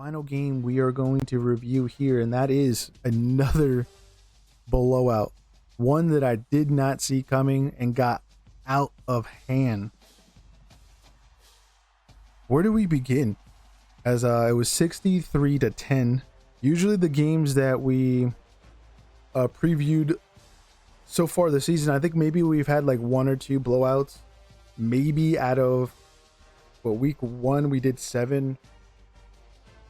final game we are going to review here, and that is another blowout. One that I did not see coming and got out of hand. Where do we begin? As it was 63-10. Usually the games that we previewed so far this season, I think maybe we've had like one or two blowouts. Maybe out of week 1 we did 7.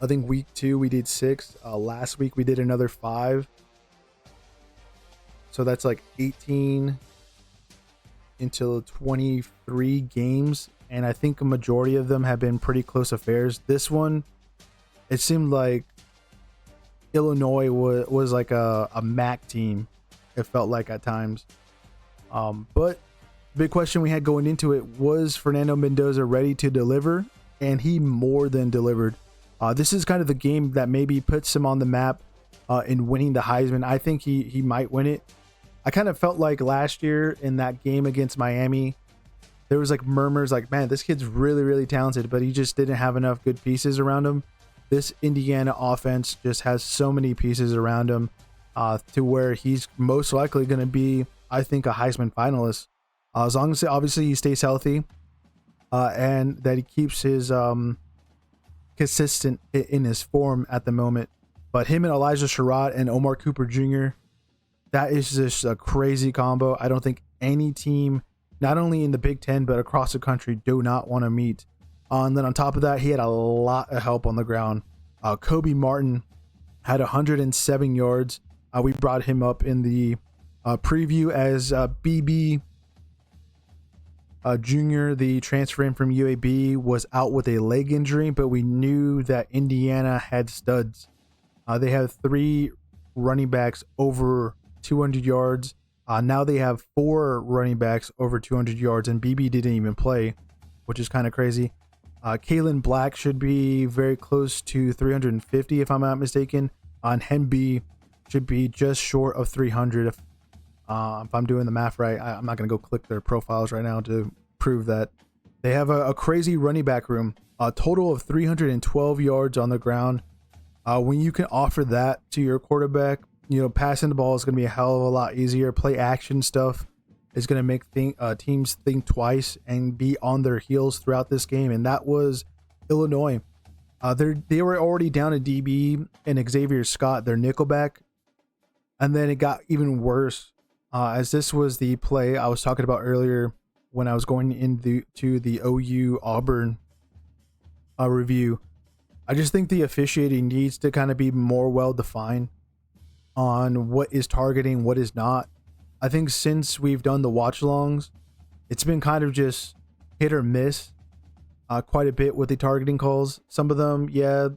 I think week 2 we did 6. Last week we did another 5. So that's like 18 until 23 games. And I think a majority of them have been pretty close affairs. This one, it seemed like Illinois was like a MAC team. It felt like at times. But big question we had going into it, was Fernando Mendoza ready to deliver? And he more than delivered. This is kind of the game that maybe puts him on the map in winning the Heisman. I think he might win it. I kind of felt like last year in that game against Miami, there was like murmurs like, man, this kid's really, really talented, but he just didn't have enough good pieces around him. This Indiana offense just has so many pieces around him to where he's most likely going to be, I think, a Heisman finalist. As long as obviously he stays healthy and that he keeps his consistent in his form at the moment. But him and Elijah Sherrod and Omar Cooper Jr., that is just a crazy combo. I don't think any team, not only in the Big Ten, but across the country, do not want to meet. And then on top of that, he had a lot of help on the ground. Kobe Martin had 107 yards. We brought him up in the preview as BB Jr., the transfer in from UAB, was out with a leg injury, but we knew that Indiana had studs. They have 3 running backs over 200 yards. Now they have 4 running backs over 200 yards, and BB didn't even play, which is kind of crazy. Kalen Black should be very close to 350, if I'm not mistaken. And Henby should be just short of 300, if I'm doing the math right. I'm not going to go click their profiles right now to prove that. They have a crazy running back room, a total of 312 yards on the ground. When you can offer that to your quarterback, passing the ball is going to be a hell of a lot easier. Play action stuff is going to make teams think twice and be on their heels throughout this game. And that was Illinois. They were already down a DB and Xavier Scott, their nickelback. And then it got even worse as this was the play I was talking about earlier when I was going into the OU Auburn review. I just think the officiating needs to kind of be more well-defined on what is targeting, what is not. I think since we've done the watch-alongs, it's been kind of just hit or miss quite a bit with the targeting calls. Some of them, yeah,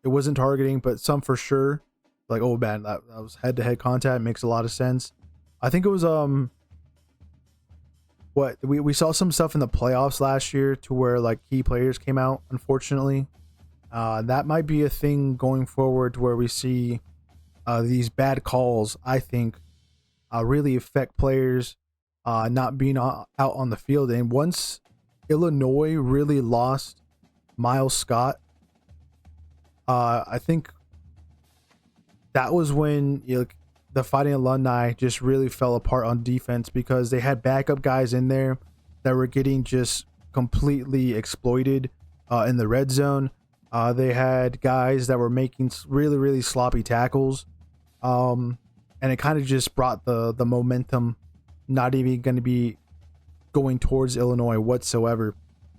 it wasn't targeting, but some for sure. Like, oh man, that was head-to-head contact. Makes a lot of sense. I think it was we saw some stuff in the playoffs last year to where like key players came out, unfortunately. That might be a thing going forward to where we see these bad calls, I think, really affect players not being out on the field. And once Illinois really lost Miles Scott, I think that was when the Fighting Illini just really fell apart on defense, because they had backup guys in there that were getting just completely exploited in the red zone. They had guys that were making really, really sloppy tackles. And it kind of just brought the momentum not even going to be going towards Illinois whatsoever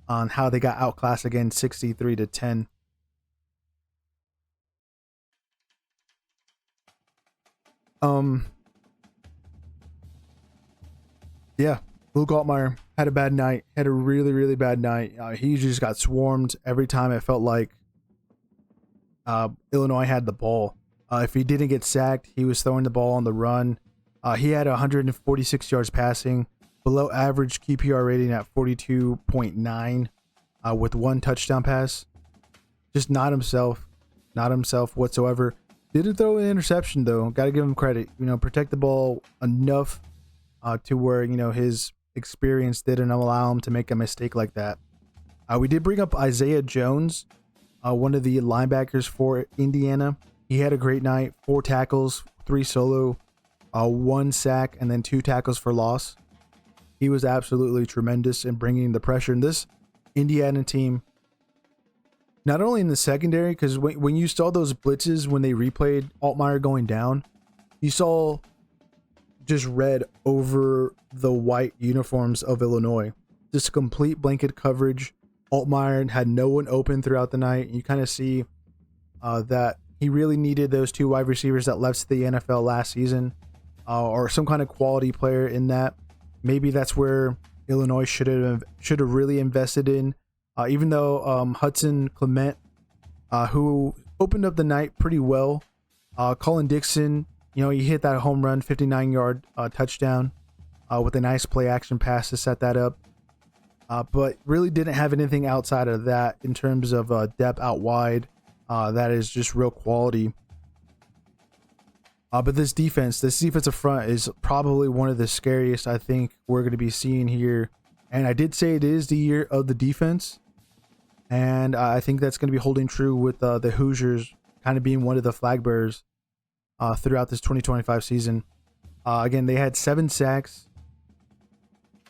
on how they got outclassed again 63-10. Yeah, Luke Altmaier had a bad night, had a really, really bad night. He just got swarmed every time it felt like Illinois had the ball. If he didn't get sacked, he was throwing the ball on the run. He had 146 yards passing, below average QPR rating at 42.9 with 1 touchdown pass. Just not himself whatsoever. Didn't throw an interception though. Got to give him credit. Protect the ball enough to where his experience didn't allow him to make a mistake like that. We did bring up Isaiah Jones. one of the linebackers for Indiana. He had a great night, 4 tackles, 3 solo, 1 sack, and then 2 tackles for loss. He was absolutely tremendous in bringing the pressure. And this Indiana team, not only in the secondary, because when you saw those blitzes, when they replayed Altmaier going down, you saw just red over the white uniforms of Illinois. Just a complete blanket coverage. Altmaier had no one open throughout the night. You kind of see that he really needed those 2 wide receivers that left the NFL last season, or some kind of quality player in that. Maybe that's where Illinois should have really invested in. Even though Hudson Clement, who opened up the night pretty well, Colin Dixon, he hit that home run, 59-yard touchdown with a nice play action pass to set that up. But really didn't have anything outside of that in terms of depth out wide. That is just real quality. But this defensive front is probably one of the scariest I think we're going to be seeing here. And I did say it is the year of the defense. And I think that's going to be holding true with the Hoosiers kind of being one of the flag bearers throughout this 2025 season. Again, they had 7 sacks,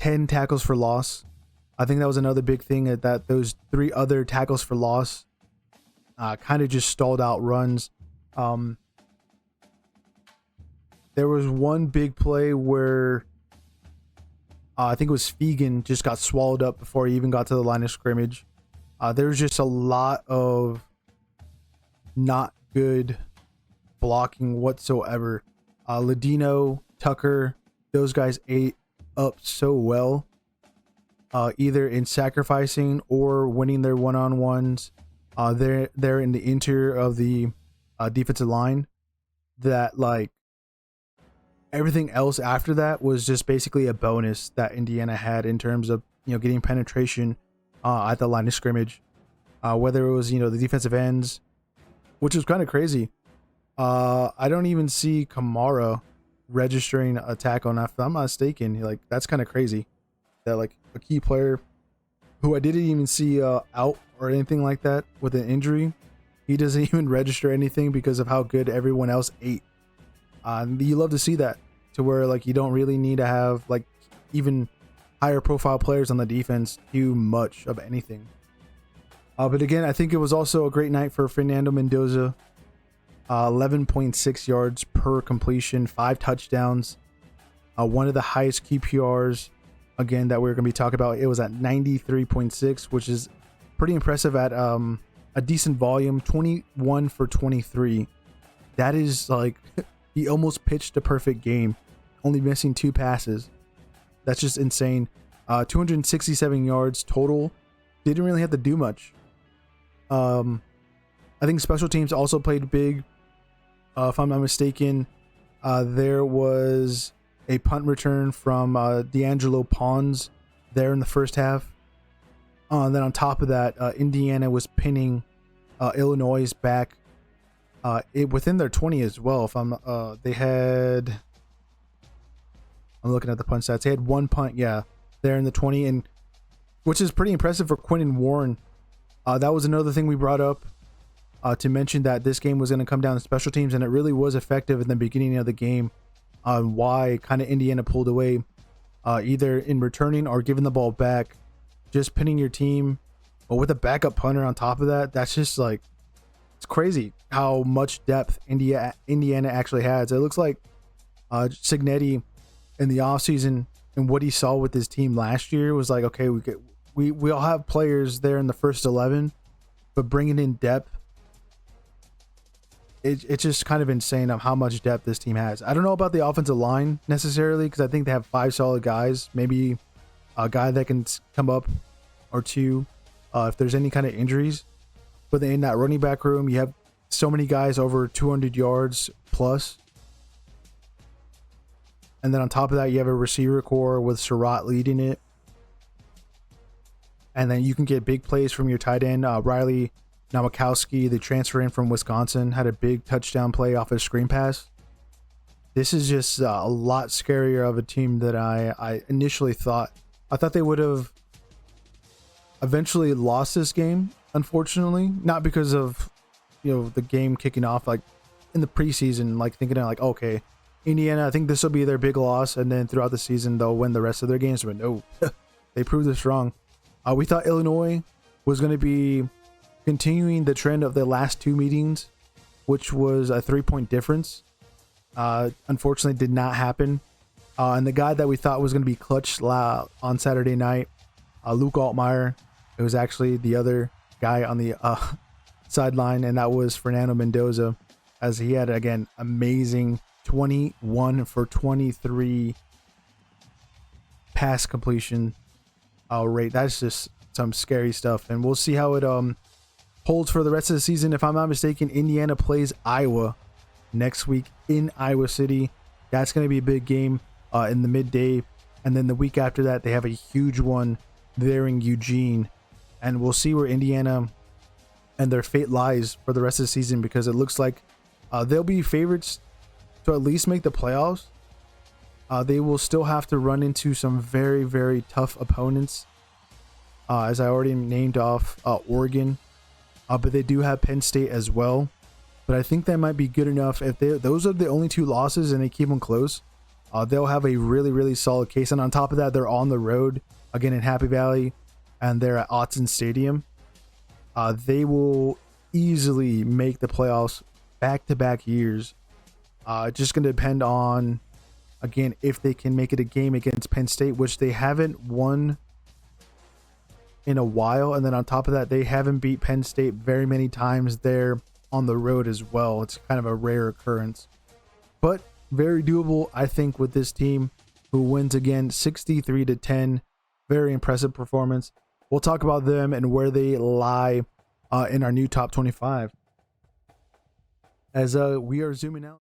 10 tackles for loss. I think that was another big thing, that those 3 other tackles for loss kind of just stalled out runs. There was one big play where I think it was Fegan just got swallowed up before he even got to the line of scrimmage. There was just a lot of not good blocking whatsoever. Ladino, Tucker, those guys ate up so well, either in sacrificing or winning their one-on-ones. They're in the interior of the defensive line, that like everything else after that was just basically a bonus that Indiana had in terms of getting penetration at the line of scrimmage, whether it was the defensive ends, which was kind of crazy. I don't even see Kamara registering a tackle, if I'm not mistaken. Like, that's kind of crazy that like a key player who I didn't even see out or anything like that with an injury, he doesn't even register anything because of how good everyone else ate. You love to see that, to where like you don't really need to have like even higher profile players on the defense do much of anything. But again, I think it was also a great night for Fernando Mendoza. 11.6 yards per completion, 5 touchdowns, one of the highest QPRs again that we're going to be talking about. It was at 93.6, which is pretty impressive at a decent volume. 21 for 23. That is like he almost pitched a perfect game, only missing 2 passes. That's just insane. 267 yards total. Didn't really have to do much. I think special teams also played big. If I'm not mistaken, there was a punt return from D'Angelo Pons there in the first half. Then on top of that, Indiana was pinning Illinois back within their 20 as well. If I'm looking at the punt stats. They had 1 punt, there in the 20, and which is pretty impressive for Quinton Warren. That was another thing we brought up to mention, that this game was going to come down to special teams, and it really was effective in the beginning of the game on why kind of Indiana pulled away, either in returning or giving the ball back. Just pinning your team, but with a backup punter on top of that, that's just like, it's crazy how much depth Indiana actually has. It looks like Cignetti in the offseason and what he saw with his team last year was like, okay, we all have players there in the first 11, but bringing in depth, it's just kind of insane of how much depth this team has. I don't know about the offensive line necessarily, because I think they have 5 solid guys, maybe a guy that can come up or 2 if there's any kind of injuries. But in that running back room, you have so many guys over 200 yards plus. And then on top of that, you have a receiver core with Surratt leading it. And then you can get big plays from your tight end. Riley Namakowski, the transfer in from Wisconsin, had a big touchdown play off a screen pass. This is just a lot scarier of a team than I initially thought. I thought they would have eventually lost this game unfortunately, not because of the game kicking off like in the preseason, like thinking like, okay, Indiana, I think this will be their big loss, and then throughout the season they'll win the rest of their games. But no, they proved us wrong. We thought Illinois was going to be continuing the trend of the last two meetings, which was a 3-point difference. Unfortunately, did not happen. And the guy that we thought was going to be clutch on Saturday night, Luke Altmaier, it was actually the other guy on the sideline, and that was Fernando Mendoza, as he had, again, amazing 21 for 23 pass completion rate. That's just some scary stuff, and we'll see how it holds for the rest of the season. If I'm not mistaken, Indiana plays Iowa next week in Iowa City. That's going to be a big game in the midday, and then the week after that they have a huge one there in Eugene, and we'll see where Indiana and their fate lies for the rest of the season, because it looks like they'll be favorites to at least make the playoffs. They will still have to run into some very, very tough opponents, as I already named off Oregon, but they do have Penn State as well. But I think that might be good enough. If those are the only two losses and they keep them close, they'll have a really, really solid case. And on top of that, they're on the road again in Happy Valley, and they're at Autzen Stadium. They will easily make the playoffs back-to-back years. Just going to depend on, again, if they can make it a game against Penn State, which they haven't won in a while. And then on top of that, they haven't beat Penn State very many times there on the road as well. It's kind of a rare occurrence, but very doable, I think, with this team, who wins again 63-10. Very impressive performance. We'll talk about them and where they lie in our new top 25 as we are zooming out.